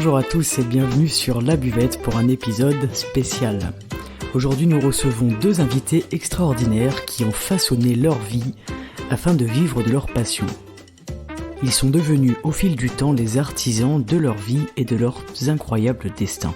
Bonjour à tous et bienvenue sur La Buvette pour un épisode spécial. Aujourd'hui nous recevons deux invités extraordinaires qui ont façonné leur vie afin de vivre de leur passion. Ils sont devenus au fil du temps les artisans de leur vie et de leurs incroyables destins.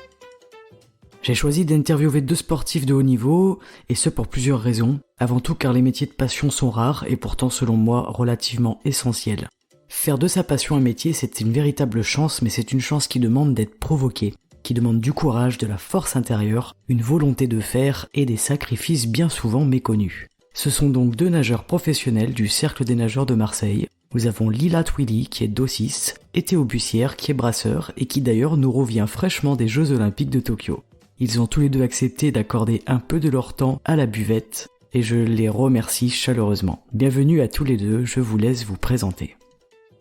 J'ai choisi d'interviewer deux sportifs de haut niveau, et ce pour plusieurs raisons. Avant tout car les métiers de passion sont rares et pourtant selon moi relativement essentiels. Faire de sa passion un métier, c'est une véritable chance, mais c'est une chance qui demande d'être provoquée, qui demande du courage, de la force intérieure, une volonté de faire et des sacrifices bien souvent méconnus. Ce sont donc deux nageurs professionnels du Cercle des nageurs de Marseille. Nous avons Lila Twilly qui est d'O6 et Théo Bussière qui est brasseur et qui d'ailleurs nous revient fraîchement des Jeux Olympiques de Tokyo. Ils ont tous les deux accepté d'accorder un peu de leur temps à la buvette et je les remercie chaleureusement. Bienvenue à tous les deux, je vous laisse vous présenter.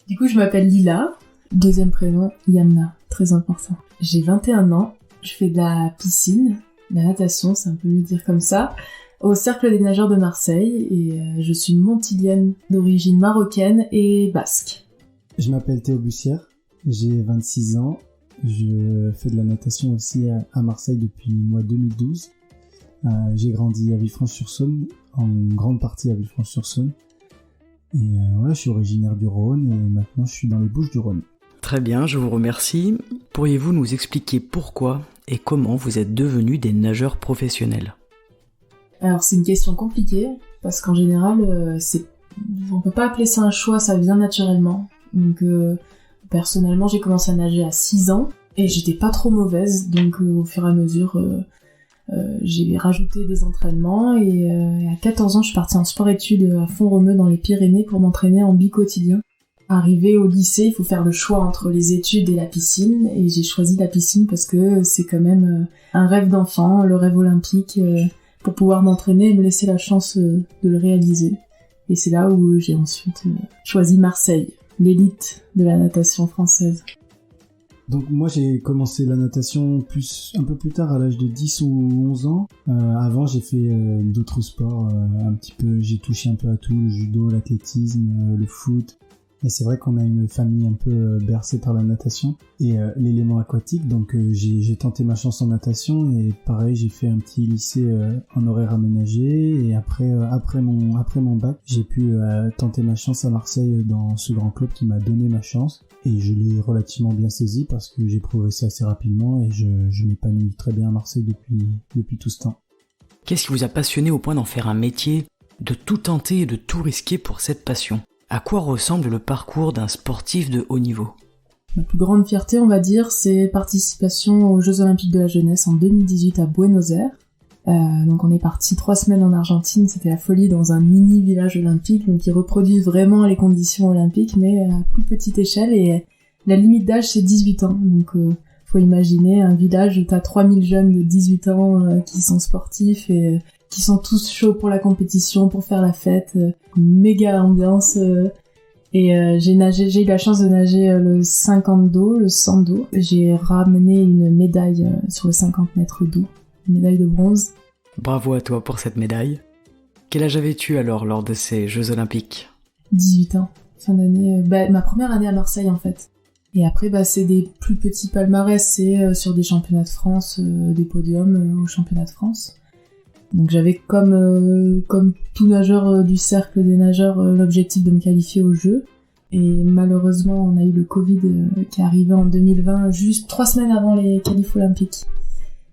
Du coup, je m'appelle Lila, deuxième prénom Yamna, très important. J'ai 21 ans, je fais de la piscine, de la natation, c'est un peu mieux dire comme ça, au Cercle des nageurs de Marseille et je suis montilienne d'origine marocaine et basque. Je m'appelle Théo Bussière, j'ai 26 ans. Je fais de la natation aussi à Marseille depuis le mois 2012. J'ai grandi à Villefranche-sur-Saône, en grande partie à Villefranche-sur-Saône. Et voilà, je suis originaire du Rhône et maintenant je suis dans les Bouches-du-Rhône. Très bien, je vous remercie. Pourriez-vous nous expliquer pourquoi et comment vous êtes devenus des nageurs professionnels ? Alors c'est une question compliquée, parce qu'en général, on peut pas appeler ça un choix, ça vient naturellement. Donc personnellement, j'ai commencé à nager à 6 ans et j'étais pas trop mauvaise, donc au fur et à mesure, j'ai rajouté des entraînements et à 14 ans, je suis partie en sport-études à Font-Romeu dans les Pyrénées pour m'entraîner en bi-quotidien. Arrivé au lycée, il faut faire le choix entre les études et la piscine et j'ai choisi la piscine parce que c'est quand même un rêve d'enfant, le rêve olympique, pour pouvoir m'entraîner et me laisser la chance de le réaliser. Et c'est là où j'ai ensuite choisi Marseille, l'élite de la natation française. Donc moi j'ai commencé la natation un peu plus tard à l'âge de 10 ou 11 ans. Avant j'ai fait d'autres sports un petit peu, j'ai touché un peu à tout, le judo, l'athlétisme, le foot. Et c'est vrai qu'on a une famille un peu bercée par la natation et l'élément aquatique, donc j'ai tenté ma chance en natation et pareil j'ai fait un petit lycée en horaire aménagé et après mon bac j'ai pu tenter ma chance à Marseille dans ce grand club qui m'a donné ma chance et je l'ai relativement bien saisi parce que j'ai progressé assez rapidement et je m'épanouis très bien à Marseille depuis tout ce temps. Qu'est-ce qui vous a passionné au point d'en faire un métier, de tout tenter et de tout risquer pour cette passion ? À quoi ressemble le parcours d'un sportif de haut niveau ? Ma plus grande fierté, on va dire, c'est participation aux Jeux Olympiques de la jeunesse en 2018 à Buenos Aires. Donc on est parti 3 semaines en Argentine, c'était la folie dans un mini village olympique, donc ils reproduisent vraiment les conditions olympiques, mais à plus petite échelle, et la limite d'âge c'est 18 ans. Donc faut imaginer un village où t'as 3000 jeunes de 18 ans qui sont sportifs et qui sont tous chauds pour la compétition, pour faire la fête, méga ambiance. Et j'ai eu la chance de nager le 50 d'eau, le 100 d'eau. J'ai ramené une médaille sur le 50 mètres d'eau, une médaille de bronze. Bravo à toi pour cette médaille. Quel âge avais-tu alors lors de ces Jeux Olympiques ? 18 ans, fin d'année, ma première année à Marseille en fait. Et après, c'est des plus petits palmarès, c'est sur des championnats de France, des podiums au championnat de France. Donc j'avais comme tout nageur du cercle des nageurs l'objectif de me qualifier aux Jeux. Et malheureusement, on a eu le Covid qui est arrivé en 2020, juste 3 semaines avant les qualifs olympiques.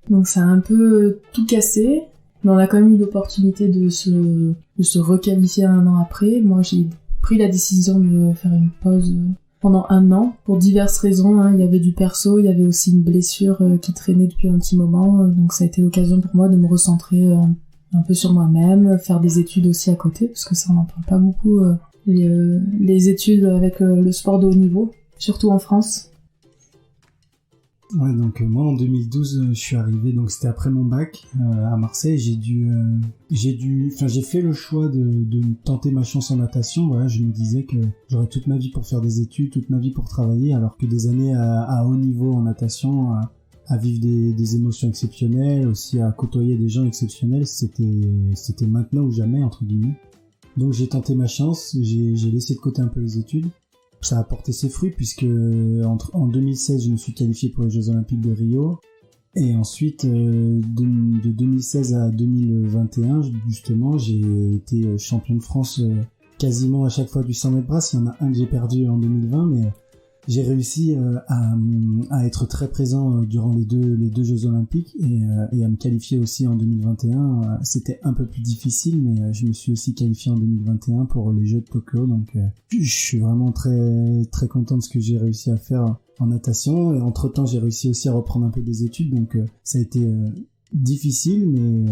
Donc ça a un peu tout cassé, mais on a quand même eu l'opportunité de se requalifier un an après. Moi, j'ai pris la décision de faire une pause pendant 1 an, pour diverses raisons. Il y avait du perso, il y avait aussi une blessure qui traînait depuis un petit moment, donc ça a été l'occasion pour moi de me recentrer un peu sur moi-même, faire des études aussi à côté, parce que ça on n'en parle pas beaucoup, les études avec le sport de haut niveau, surtout en France. Ouais, donc moi en 2012 je suis arrivé, donc c'était après mon bac à Marseille. J'ai fait le choix de tenter ma chance en natation. Voilà, je me disais que j'aurais toute ma vie pour faire des études, toute ma vie pour travailler, alors que des années à haut niveau en natation, à vivre des émotions exceptionnelles, aussi à côtoyer des gens exceptionnels, c'était maintenant ou jamais entre guillemets. Donc j'ai tenté ma chance, j'ai laissé de côté un peu les études. ça a porté ses fruits puisque en 2016, je me suis qualifié pour les Jeux Olympiques de Rio. Et ensuite, de 2016 à 2021, justement, j'ai été champion de France quasiment à chaque fois du 100 mètres brasse. Il y en a un que j'ai perdu en 2020, mais j'ai réussi à être très présent durant les deux Jeux Olympiques et à me qualifier aussi en 2021. C'était un peu plus difficile, mais je me suis aussi qualifié en 2021 pour les Jeux de Tokyo. Donc, je suis vraiment très très content de ce que j'ai réussi à faire en natation. Et entre-temps, j'ai réussi aussi à reprendre un peu des études. Donc, ça a été difficile, mais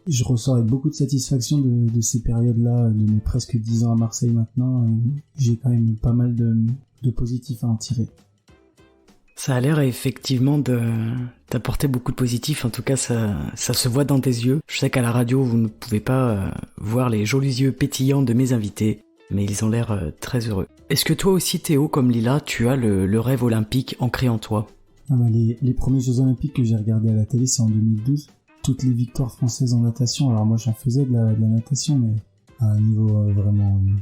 je ressors avec beaucoup de satisfaction de ces périodes-là, de mes presque 10 ans à Marseille maintenant. J'ai quand même pas mal de positif à en tirer. Ça a l'air effectivement d'apporter beaucoup de positif, en tout cas ça se voit dans tes yeux. Je sais qu'à la radio vous ne pouvez pas voir les jolis yeux pétillants de mes invités, mais ils ont l'air très heureux. Est-ce que toi aussi Théo, comme Lila, tu as le rêve olympique ancré en toi ? Les premiers Jeux Olympiques que j'ai regardés à la télé, c'est en 2012. Toutes les victoires françaises en natation, alors moi j'en faisais de la natation, mais à un niveau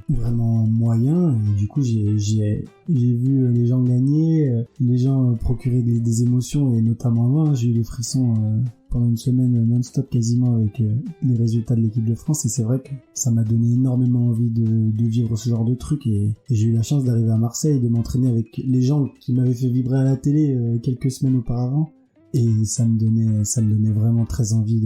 vraiment moyen, et du coup j'ai vu les gens gagner, les gens procurer des émotions, et notamment moi, j'ai eu des frissons pendant une semaine non-stop quasiment avec les résultats de l'équipe de France, et c'est vrai que ça m'a donné énormément envie de vivre ce genre de truc, et j'ai eu la chance d'arriver à Marseille, de m'entraîner avec les gens qui m'avaient fait vibrer à la télé quelques semaines auparavant. Et ça me donnait vraiment très envie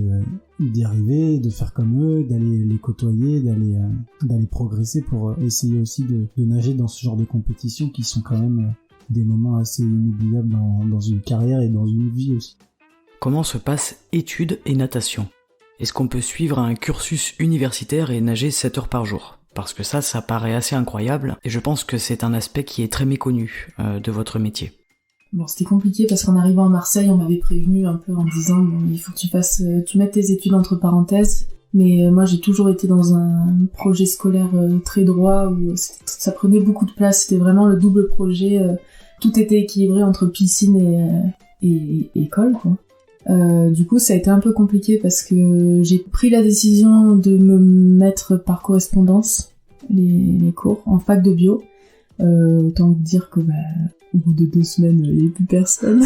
d'y arriver, de faire comme eux, d'aller les côtoyer, d'aller progresser pour essayer aussi de nager dans ce genre de compétitions qui sont quand même des moments assez inoubliables dans une carrière et dans une vie aussi. Comment se passent études et natation ? Est-ce qu'on peut suivre un cursus universitaire et nager 7 heures par jour ? Parce que ça paraît assez incroyable, et je pense que c'est un aspect qui est très méconnu de votre métier. Bon, c'était compliqué parce qu'en arrivant à Marseille, on m'avait prévenu un peu en disant bon, il faut que tu mettes tes études entre parenthèses. Mais moi, j'ai toujours été dans un projet scolaire très droit où ça prenait beaucoup de place. C'était vraiment le double projet. Tout était équilibré entre piscine et école, quoi. Du coup, ça a été un peu compliqué parce que j'ai pris la décision de me mettre par correspondance les cours en fac de bio. Autant vous dire que au bout de 2 semaines, il n'y avait plus personne.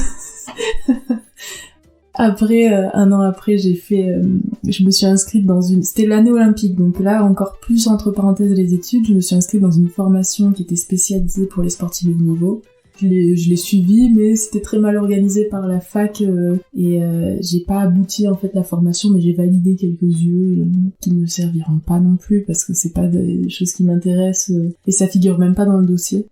Après, 1 an après, je me suis inscrite c'était l'année olympique, donc là, encore plus entre parenthèses les études, je me suis inscrite dans une formation qui était spécialisée pour les sportifs de haut niveau. Je l'ai suivie, mais c'était très mal organisé par la fac, et j'ai pas abouti en fait la formation, mais j'ai validé quelques yeux qui ne me serviront pas non plus, parce que c'est pas des choses qui m'intéressent, et ça figure même pas dans le dossier.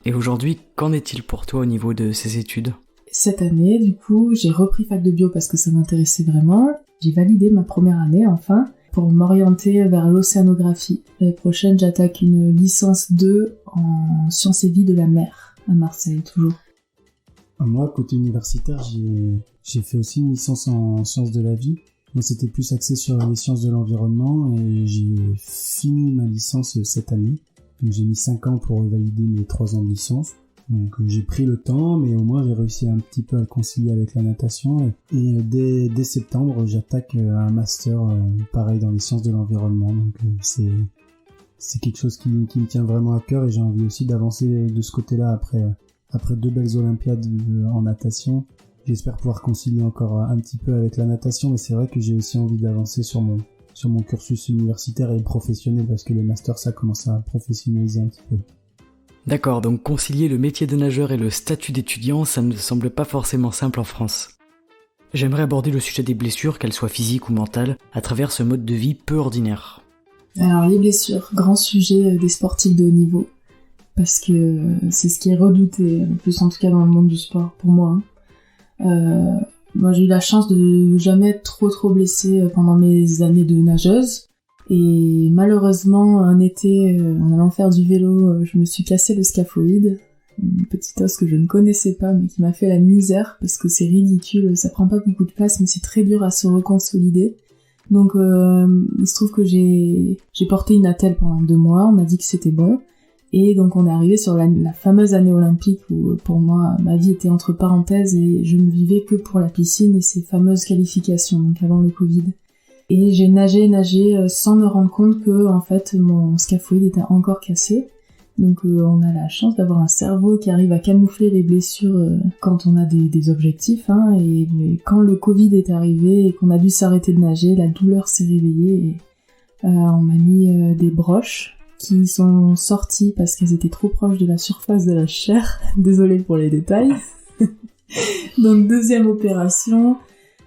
Et aujourd'hui, qu'en est-il pour toi au niveau de ces études ? Cette année, du coup, j'ai repris fac de bio parce que ça m'intéressait vraiment. J'ai validé ma première année, enfin, pour m'orienter vers l'océanographie. L'année prochaine, j'attaque une licence 2 en sciences et vie de la mer, à Marseille, toujours. Moi, côté universitaire, j'ai fait aussi une licence en sciences de la vie. Moi, c'était plus axé sur les sciences de l'environnement, et j'ai fini ma licence cette année. Donc j'ai mis 5 ans pour valider mes 3 ans de licence. Donc j'ai pris le temps, mais au moins j'ai réussi un petit peu à le concilier avec la natation. Et dès septembre, j'attaque un master pareil dans les sciences de l'environnement. Donc c'est quelque chose qui me tient vraiment à cœur, et j'ai envie aussi d'avancer de ce côté-là après 2 belles Olympiades en natation. J'espère pouvoir concilier encore un petit peu avec la natation, mais c'est vrai que j'ai aussi envie d'avancer sur mon cursus universitaire et professionnel, parce que le master, ça commence à professionnaliser un petit peu. D'accord, donc concilier le métier de nageur et le statut d'étudiant, ça ne semble pas forcément simple en France. J'aimerais aborder le sujet des blessures, qu'elles soient physiques ou mentales, à travers ce mode de vie peu ordinaire. Alors les blessures, grand sujet des sportifs de haut niveau, parce que c'est ce qui est redouté, plus en tout cas dans le monde du sport, pour moi. Moi, j'ai eu la chance de jamais être trop blessée pendant mes années de nageuse. Et malheureusement, un été, en allant faire du vélo, je me suis cassé le scaphoïde. Une petite os que je ne connaissais pas, mais qui m'a fait la misère, parce que c'est ridicule, ça prend pas beaucoup de place, mais c'est très dur à se reconsolider. Donc, il se trouve que j'ai porté une attelle pendant 2 mois, on m'a dit que c'était bon. Et donc on est arrivé sur la fameuse année olympique où pour moi ma vie était entre parenthèses et je ne vivais que pour la piscine et ces fameuses qualifications, donc avant le Covid. Et j'ai nagé sans me rendre compte que en fait mon scaphoïde était encore cassé. Donc on a la chance d'avoir un cerveau qui arrive à camoufler les blessures quand on a des objectifs. Mais quand le Covid est arrivé et qu'on a dû s'arrêter de nager, la douleur s'est réveillée et on m'a mis des broches qui sont sorties parce qu'elles étaient trop proches de la surface de la chair. Désolée pour les détails. Donc deuxième opération,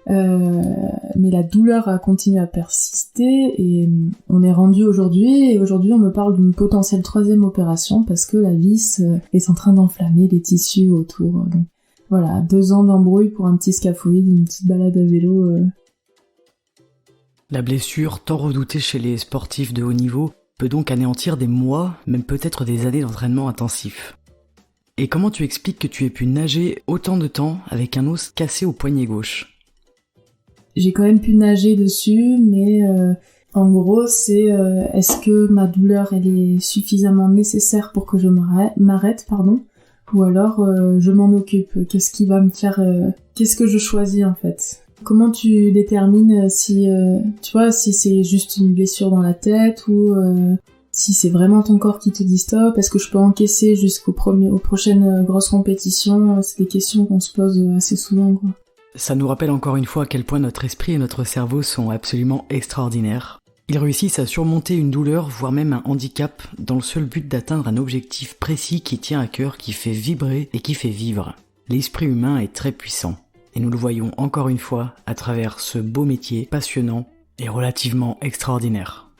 mais la douleur a continué à persister et on est rendu aujourd'hui, et aujourd'hui on me parle d'une potentielle troisième opération parce que la vis est en train d'enflammer les tissus autour. Donc, voilà, 2 ans d'embrouille pour un petit scaphoïde, une petite balade à vélo. La blessure, tant redoutée chez les sportifs de haut niveau, peut donc anéantir des mois, même peut-être des années d'entraînement intensif. Et comment tu expliques que tu aies pu nager autant de temps avec un os cassé au poignet gauche ? J'ai quand même pu nager dessus, mais en gros c'est est-ce que ma douleur elle est suffisamment nécessaire pour que je m'arrête, ou alors je m'en occupe. Qu'est-ce qui va me faire qu'est-ce que je choisis en fait ? Comment tu détermines si si c'est juste une blessure dans la tête ou si c'est vraiment ton corps qui te dit stop? Est-ce que je peux encaisser aux prochaines grosses compétitions? C'est des questions qu'on se pose assez souvent, quoi. Ça nous rappelle encore une fois à quel point notre esprit et notre cerveau sont absolument extraordinaires. Ils réussissent à surmonter une douleur, voire même un handicap, dans le seul but d'atteindre un objectif précis qui tient à cœur, qui fait vibrer et qui fait vivre. L'esprit humain est très puissant. Et nous le voyons encore une fois à travers ce beau métier passionnant et relativement extraordinaire.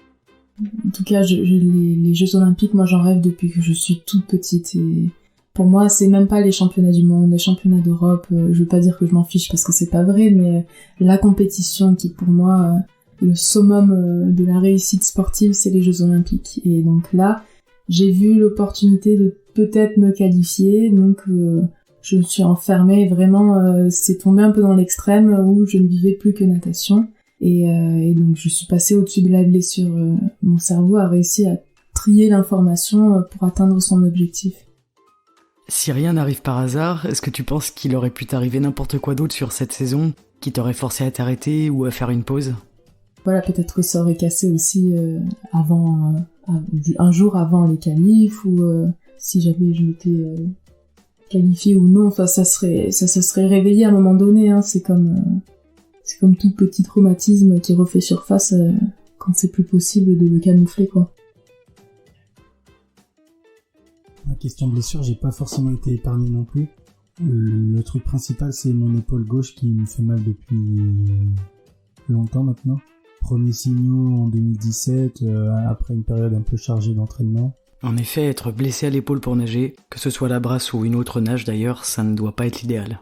En tout cas, les Jeux Olympiques, moi j'en rêve depuis que je suis toute petite. Et pour moi, c'est même pas les championnats du monde, les championnats d'Europe. Je veux pas dire que je m'en fiche parce que c'est pas vrai, mais la compétition qui pour moi est le summum de la réussite sportive, c'est les Jeux Olympiques. Et donc là, j'ai vu l'opportunité de peut-être me qualifier, donc je me suis enfermée, vraiment, c'est tombé un peu dans l'extrême où je ne vivais plus que natation. Et donc je suis passée au-dessus de la blessure. Mon cerveau a réussi à trier l'information pour atteindre son objectif. Si rien n'arrive par hasard, est-ce que tu penses qu'il aurait pu t'arriver n'importe quoi d'autre sur cette saison qui t'aurait forcé à t'arrêter ou à faire une pause ? Voilà, peut-être que ça aurait cassé aussi un jour avant les qualifs, ou si jamais je m'étais qualifiée ou non, enfin ça serait réveillé à un moment donné, hein. C'est comme tout petit traumatisme qui refait surface quand c'est plus possible de le camoufler, quoi. La question blessure, j'ai pas forcément été épargné non plus. Le truc principal, c'est mon épaule gauche qui me fait mal depuis longtemps maintenant. Premiers signaux en 2017, après une période un peu chargée d'entraînement. En effet, être blessé à l'épaule pour nager, que ce soit la brasse ou une autre nage d'ailleurs, ça ne doit pas être l'idéal.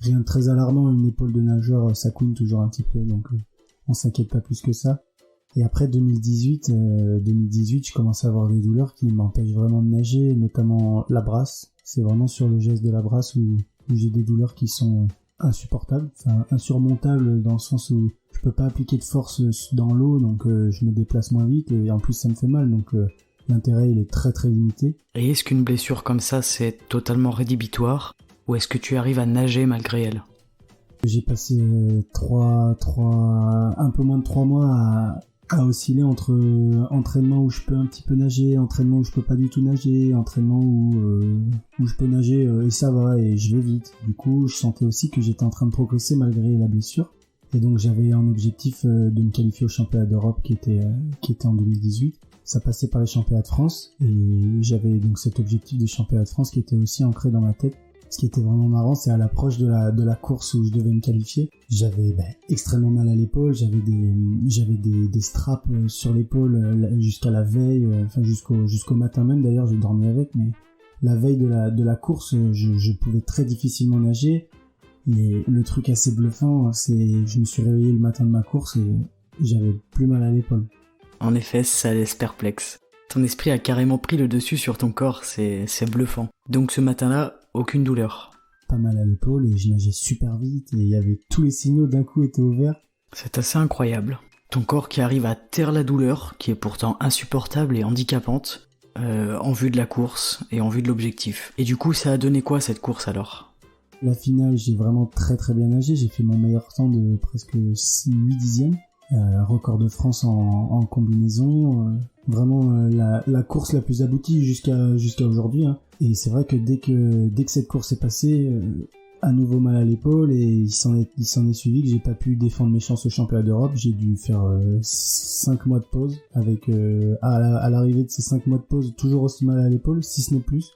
Rien de très alarmant, une épaule de nageur, ça couine toujours un petit peu, donc on s'inquiète pas plus que ça. Et après 2018, je commence à avoir des douleurs qui m'empêchent vraiment de nager, notamment la brasse. C'est vraiment sur le geste de la brasse où j'ai des douleurs qui sont insupportables, enfin insurmontables dans le sens où je peux pas appliquer de force dans l'eau, donc je me déplace moins vite et en plus ça me fait mal, donc l'intérêt il est très très limité. Et est-ce qu'une blessure comme ça c'est totalement rédhibitoire ou est-ce que tu arrives à nager malgré elle ? J'ai passé un peu moins de 3 mois à osciller entre entraînement où je peux un petit peu nager, entraînement où je peux pas du tout nager, entraînement où je peux nager et ça va et je vais vite. Du coup, je sentais aussi que j'étais en train de progresser malgré la blessure. Et donc j'avais un objectif de me qualifier au championnat d'Europe qui était en 2018. Ça passait par les championnats de France et j'avais donc cet objectif des championnats de France qui était aussi ancré dans ma tête. Ce qui était vraiment marrant, c'est à l'approche de la course où je devais me qualifier. J'avais extrêmement mal à l'épaule, j'avais des straps sur l'épaule jusqu'à la veille, enfin jusqu'au matin même d'ailleurs, j'ai dormi avec, mais la veille de la course, je pouvais très difficilement nager. Et le truc assez bluffant, c'est je me suis réveillé le matin de ma course et j'avais plus mal à l'épaule. En effet, ça laisse perplexe. Ton esprit a carrément pris le dessus sur ton corps, c'est bluffant. Donc ce matin-là, aucune douleur. Pas mal à l'épaule et je nageais super vite et il y avait tous les signaux d'un coup étaient ouverts. C'est assez incroyable. Ton corps qui arrive à taire la douleur, qui est pourtant insupportable et handicapante, en vue de la course et en vue de l'objectif. Et du coup, ça a donné quoi cette course alors ? La finale, j'ai vraiment très très bien nagé, j'ai fait mon meilleur temps de presque 8 dixièmes. record de France en combinaison, vraiment la course la plus aboutie jusqu'à aujourd'hui, hein. Et c'est vrai que dès que cette course est passée, à nouveau mal à l'épaule, et il s'en est suivi que j'ai pas pu défendre mes chances au championnat d'Europe. J'ai dû faire 5 mois de pause avec à l'arrivée de ces 5 mois de pause toujours aussi mal à l'épaule, si ce n'est plus.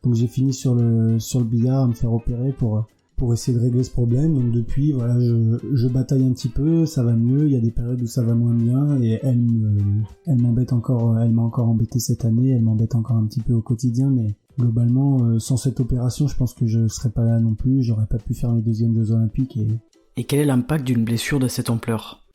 Donc j'ai fini sur le billard à me faire opérer pour essayer de régler ce problème. Donc depuis, voilà, je bataille un petit peu, ça va mieux, il y a des périodes où ça va moins bien, et elle m'embête encore, elle m'a encore embêté cette année, elle m'embête encore un petit peu au quotidien, mais globalement, sans cette opération, je pense que je serais pas là non plus, j'aurais pas pu faire mes deuxièmes Jeux Olympiques. Et quel est l'impact d'une blessure de cette ampleur ?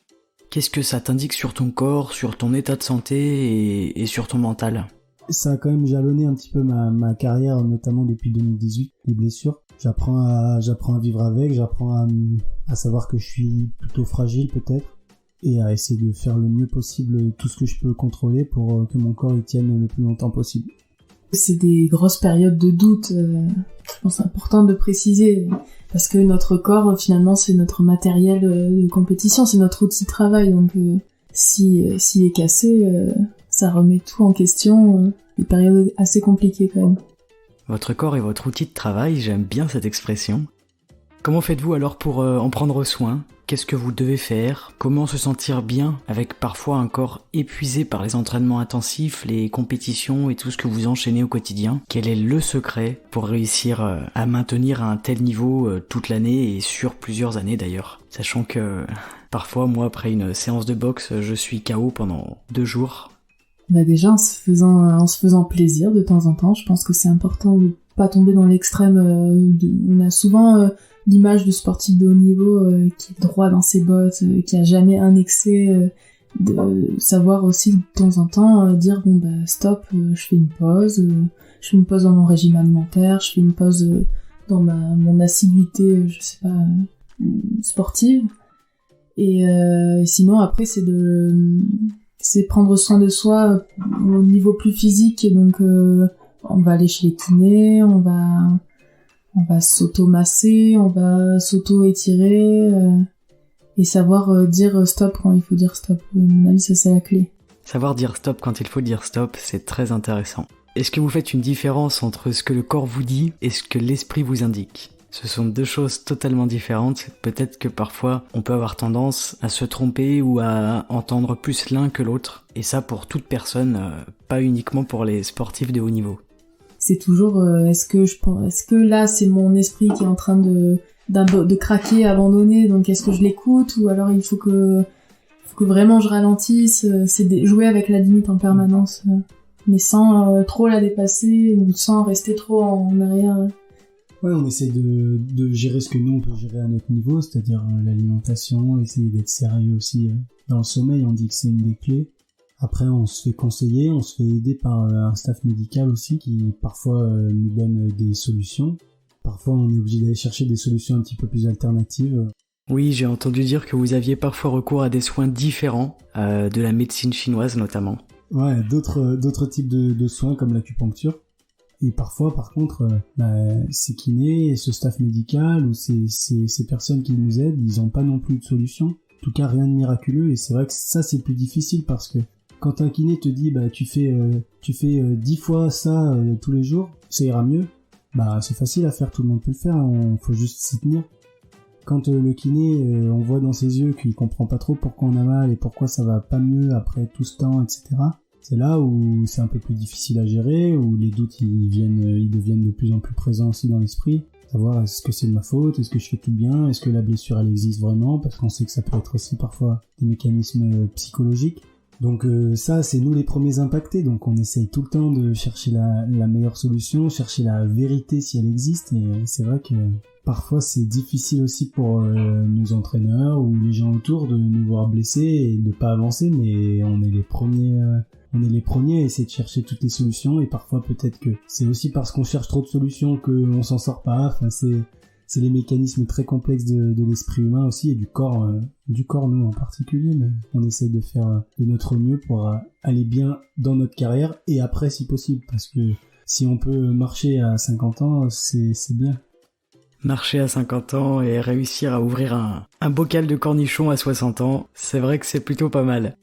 Qu'est-ce que ça t'indique sur ton corps, sur ton état de santé et sur ton mental ? Ça a quand même jalonné un petit peu ma carrière, notamment depuis 2018, les blessures. J'apprends à vivre avec, j'apprends à savoir que je suis plutôt fragile peut-être, et à essayer de faire le mieux possible tout ce que je peux contrôler pour que mon corps y tienne le plus longtemps possible. C'est des grosses périodes de doute, je pense important de préciser, parce que notre corps, finalement, c'est notre matériel de compétition, c'est notre outil de travail, donc s'il est cassé, ça remet tout en question, des périodes assez compliquées quand même. Votre corps est votre outil de travail, j'aime bien cette expression. Comment faites-vous alors pour en prendre soin ? Qu'est-ce que vous devez faire ? Comment se sentir bien avec parfois un corps épuisé par les entraînements intensifs, les compétitions et tout ce que vous enchaînez au quotidien ? Quel est le secret pour réussir à maintenir un tel niveau toute l'année et sur plusieurs années d'ailleurs ? Sachant que parfois, moi, après une séance de boxe, je suis KO pendant 2 jours. Déjà en se faisant plaisir de temps en temps, je pense que c'est important de pas tomber dans l'extrême. On a souvent l'image du sportif de haut niveau qui est droit dans ses bottes, qui a jamais un excès, de savoir aussi de temps en temps dire bon bah stop, je fais une pause dans mon régime alimentaire, je fais une pause dans mon assiduité, je sais pas, sportive. Et sinon après c'est prendre soin de soi au niveau plus physique, donc on va aller chez les kinés, on va s'auto-masser, on va s'auto-étirer, et savoir dire stop quand il faut dire stop. À mon avis, ça c'est la clé. Savoir dire stop quand il faut dire stop, c'est très intéressant. Est-ce que vous faites une différence entre ce que le corps vous dit et ce que l'esprit vous indique ? Ce sont 2 choses totalement différentes. Peut-être que parfois, on peut avoir tendance à se tromper ou à entendre plus l'un que l'autre. Et ça pour toute personne, pas uniquement pour les sportifs de haut niveau. C'est toujours, est-ce que là, c'est mon esprit qui est en train de craquer, abandonner, donc est-ce que je l'écoute, ou alors il faut que vraiment je ralentisse, c'est jouer avec la limite en permanence, mais sans trop la dépasser, ou sans rester trop en arrière. Ouais, on essaie de gérer ce que nous on peut gérer à notre niveau, c'est-à-dire l'alimentation, essayer d'être sérieux aussi dans le sommeil, on dit que c'est une des clés. Après, on se fait conseiller, on se fait aider par un staff médical aussi qui parfois nous donne des solutions. Parfois, on est obligé d'aller chercher des solutions un petit peu plus alternatives. Oui, j'ai entendu dire que vous aviez parfois recours à des soins différents, de la médecine chinoise notamment. Ouais, d'autres types de soins comme l'acupuncture. Et parfois, par contre, ces kinés, ce staff médical ou ces personnes qui nous aident, ils ont pas non plus de solution. En tout cas, rien de miraculeux. Et c'est vrai que ça, c'est plus difficile parce que quand un kiné te dit, tu fais 10 fois ça tous les jours, ça ira mieux. C'est facile à faire, tout le monde peut le faire. Faut juste s'y tenir. Quand le kiné, on voit dans ses yeux qu'il comprend pas trop pourquoi on a mal et pourquoi ça va pas mieux après tout ce temps, etc. C'est là où c'est un peu plus difficile à gérer, où les doutes ils deviennent de plus en plus présents aussi dans l'esprit. Savoir est-ce que c'est de ma faute, est-ce que je fais tout bien, est-ce que la blessure elle existe vraiment, parce qu'on sait que ça peut être aussi parfois des mécanismes psychologiques. Donc ça c'est nous les premiers impactés, donc on essaye tout le temps de chercher la meilleure solution, chercher la vérité si elle existe, et c'est vrai que parfois c'est difficile aussi pour nos entraîneurs ou les gens autour de nous voir blessés et de pas avancer, mais on est les premiers à essayer de chercher toutes les solutions, et parfois peut-être que c'est aussi parce qu'on cherche trop de solutions qu'on s'en sort pas. Enfin, c'est les mécanismes très complexes de l'esprit humain aussi, et du corps nous en particulier, mais on essaye de faire de notre mieux pour aller bien dans notre carrière et après si possible, parce que si on peut marcher à 50 ans, c'est bien. Marcher à 50 ans et réussir à ouvrir un bocal de cornichons à 60 ans, c'est vrai que c'est plutôt pas mal.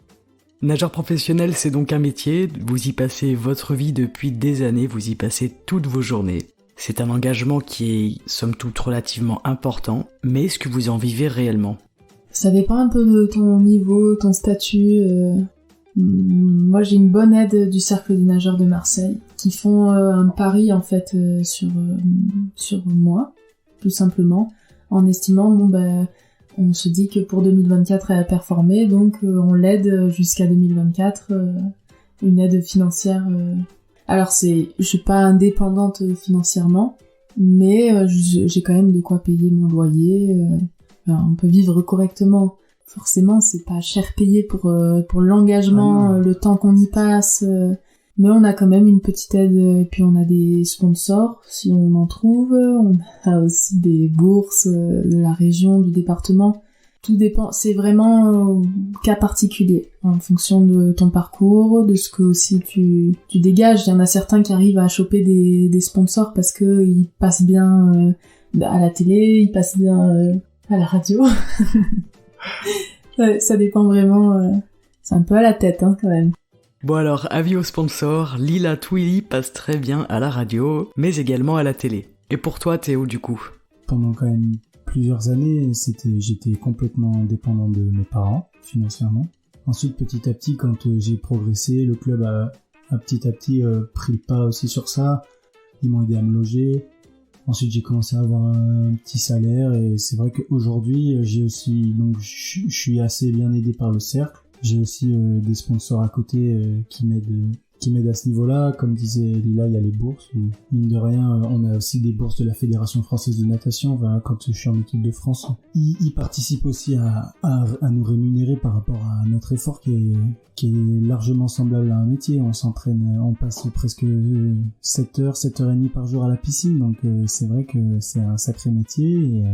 Nageur professionnel, c'est donc un métier, vous y passez votre vie depuis des années, vous y passez toutes vos journées. C'est un engagement qui est, somme toute, relativement important, mais est-ce que vous en vivez réellement ? Ça dépend un peu de ton niveau, ton statut. Moi, j'ai une bonne aide du Cercle des nageurs de Marseille, qui font un pari en fait sur moi, tout simplement, en estimant on se dit que pour 2024 elle a performé, donc on l'aide jusqu'à 2024, une aide financière. Alors je suis pas indépendante financièrement, mais j'ai quand même de quoi payer mon loyer. On peut vivre correctement. Forcément, c'est pas cher payé pour l'engagement, le temps qu'on y passe, mais on a quand même une petite aide, et puis on a des sponsors si on en trouve, on a aussi des bourses de la région, du département. Tout dépend, c'est vraiment cas particulier, en fonction de ton parcours, de ce que aussi tu dégages. Il y en a certains qui arrivent à choper des sponsors parce que ils passent bien à la télé, ils passent bien à la radio. Ça dépend vraiment, c'est un peu à la tête quand même. Bon alors, avis aux sponsors, Lila Twilly passe très bien à la radio, mais également à la télé. Et pour toi Théo du coup ? Pendant quand même plusieurs années, j'étais complètement dépendant de mes parents, financièrement. Ensuite, petit à petit, quand j'ai progressé, le club a petit à petit pris le pas aussi sur ça. Ils m'ont aidé à me loger. Ensuite, j'ai commencé à avoir un petit salaire et c'est vrai qu'aujourd'hui, j'ai aussi, donc je suis assez bien aidé par le cercle. J'ai aussi des sponsors à côté qui m'aident à ce niveau-là. Comme disait Lila, il y a les bourses. Où, mine de rien, on a aussi des bourses de la Fédération française de natation. Voilà, quand je suis en équipe de France, ils participent aussi à nous rémunérer par rapport à notre effort qui est largement semblable à un métier. On s'entraîne, on passe presque 7h30 par jour à la piscine. Donc c'est vrai que c'est un sacré métier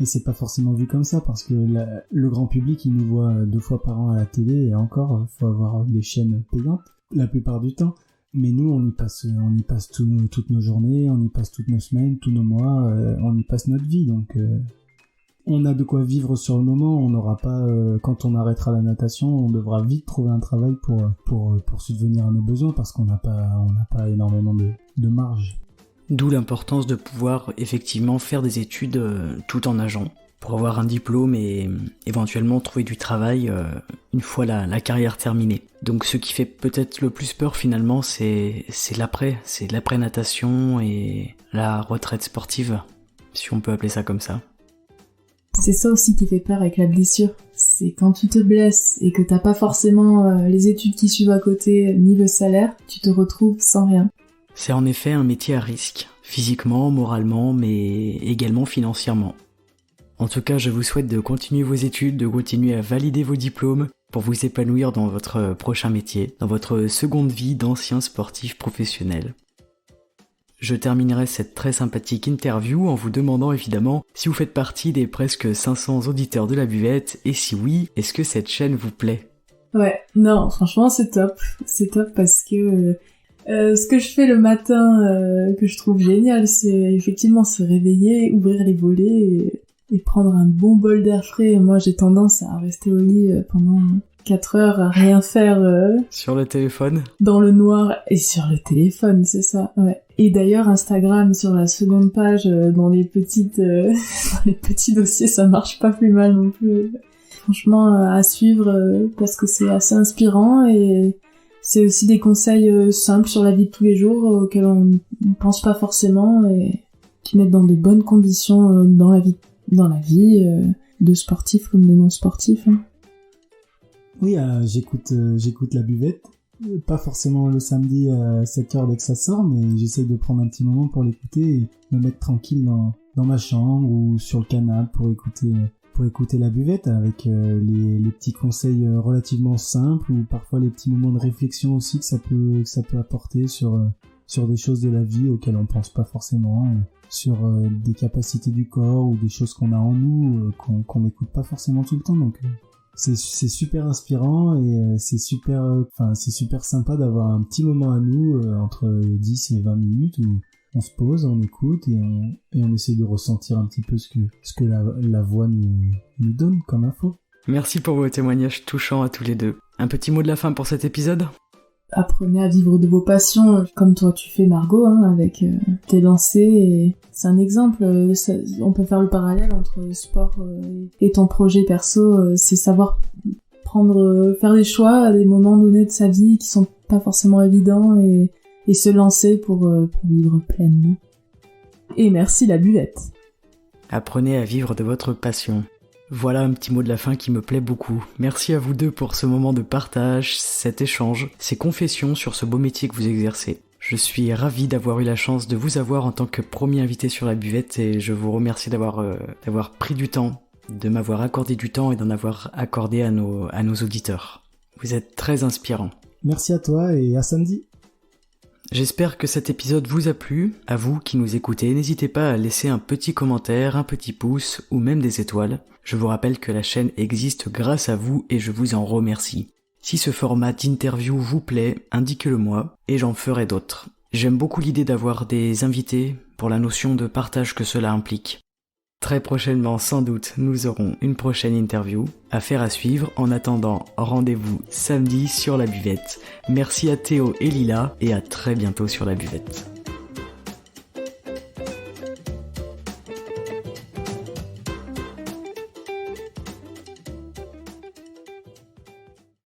et c'est pas forcément vu comme ça parce que le grand public il nous voit 2 fois par an à la télé et encore faut avoir des chaînes payantes la plupart du temps, mais nous on y passe toutes nos journées, on y passe toutes nos semaines, tous nos mois, on y passe notre vie, donc on a de quoi vivre sur le moment. On n'aura pas quand on arrêtera la natation, on devra vite trouver un travail pour subvenir à nos besoins parce qu'on n'a pas énormément de marge. D'où l'importance de pouvoir effectivement faire des études tout en nageant, pour avoir un diplôme et éventuellement trouver du travail une fois la carrière terminée. Donc ce qui fait peut-être le plus peur finalement, c'est l'après-natation et la retraite sportive, si on peut appeler ça comme ça. C'est ça aussi qui fait peur avec la blessure. C'est quand tu te blesses et que t'as pas forcément les études qui suivent à côté, ni le salaire, tu te retrouves sans rien. C'est en effet un métier à risque, physiquement, moralement, mais également financièrement. En tout cas, je vous souhaite de continuer vos études, de continuer à valider vos diplômes pour vous épanouir dans votre prochain métier, dans votre seconde vie d'ancien sportif professionnel. Je terminerai cette très sympathique interview en vous demandant évidemment si vous faites partie des presque 500 auditeurs de la buvette et si oui, est-ce que cette chaîne vous plaît ? Ouais, non, franchement c'est top parce que ce que je fais le matin que je trouve génial, c'est effectivement se réveiller, ouvrir les volets et prendre un bon bol d'air frais. Moi j'ai tendance à rester au lit pendant 4 heures à rien faire sur le téléphone, dans le noir et sur le téléphone, c'est ça, ouais. Et d'ailleurs Instagram sur la seconde page dans les petits dossiers, ça marche pas plus mal non plus. Franchement à suivre parce que c'est assez inspirant et c'est aussi des conseils simples sur la vie de tous les jours auxquels on pense pas forcément et qui mettent dans de bonnes conditions dans la vie de sportifs comme de non-sportifs. Hein. Oui, j'écoute la buvette. Pas forcément le samedi à 7h dès que ça sort, mais j'essaye de prendre un petit moment pour l'écouter et me mettre tranquille dans ma chambre ou sur le canapé pour écouter la buvette avec les petits conseils relativement simples ou parfois les petits moments de réflexion aussi que ça peut apporter sur des choses de la vie auxquelles on pense pas forcément, sur des capacités du corps ou des choses qu'on a en nous qu'on n'écoute pas forcément tout le temps. Donc c'est super inspirant et c'est super sympa d'avoir un petit moment à nous entre 10 et 20 minutes on se pose, on écoute et on essaie de ressentir un petit peu ce que la voix nous donne comme info. Merci pour vos témoignages touchants à tous les deux. Un petit mot de la fin pour cet épisode ? Apprenez à vivre de vos passions, comme toi tu fais Margot, avec tes lancers. Et c'est un exemple, on peut faire le parallèle entre le sport et ton projet perso, c'est savoir faire des choix à des moments donnés de sa vie qui sont pas forcément évidents et se lancer pour vivre pleinement. Et merci la buvette. Apprenez à vivre de votre passion. Voilà un petit mot de la fin qui me plaît beaucoup. Merci à vous deux pour ce moment de partage, cet échange, ces confessions sur ce beau métier que vous exercez. Je suis ravi d'avoir eu la chance de vous avoir en tant que premier invité sur la buvette et je vous remercie d'avoir pris du temps, de m'avoir accordé du temps et d'en avoir accordé à nos auditeurs. Vous êtes très inspirants. Merci à toi et à samedi. J'espère que cet épisode vous a plu. À vous qui nous écoutez, n'hésitez pas à laisser un petit commentaire, un petit pouce ou même des étoiles. Je vous rappelle que la chaîne existe grâce à vous et je vous en remercie. Si ce format d'interview vous plaît, indiquez-le moi et j'en ferai d'autres. J'aime beaucoup l'idée d'avoir des invités pour la notion de partage que cela implique. Très prochainement, sans doute, nous aurons une prochaine interview. Affaire à suivre. En attendant, rendez-vous samedi sur la buvette. Merci à Théo et Lila et à très bientôt sur la buvette.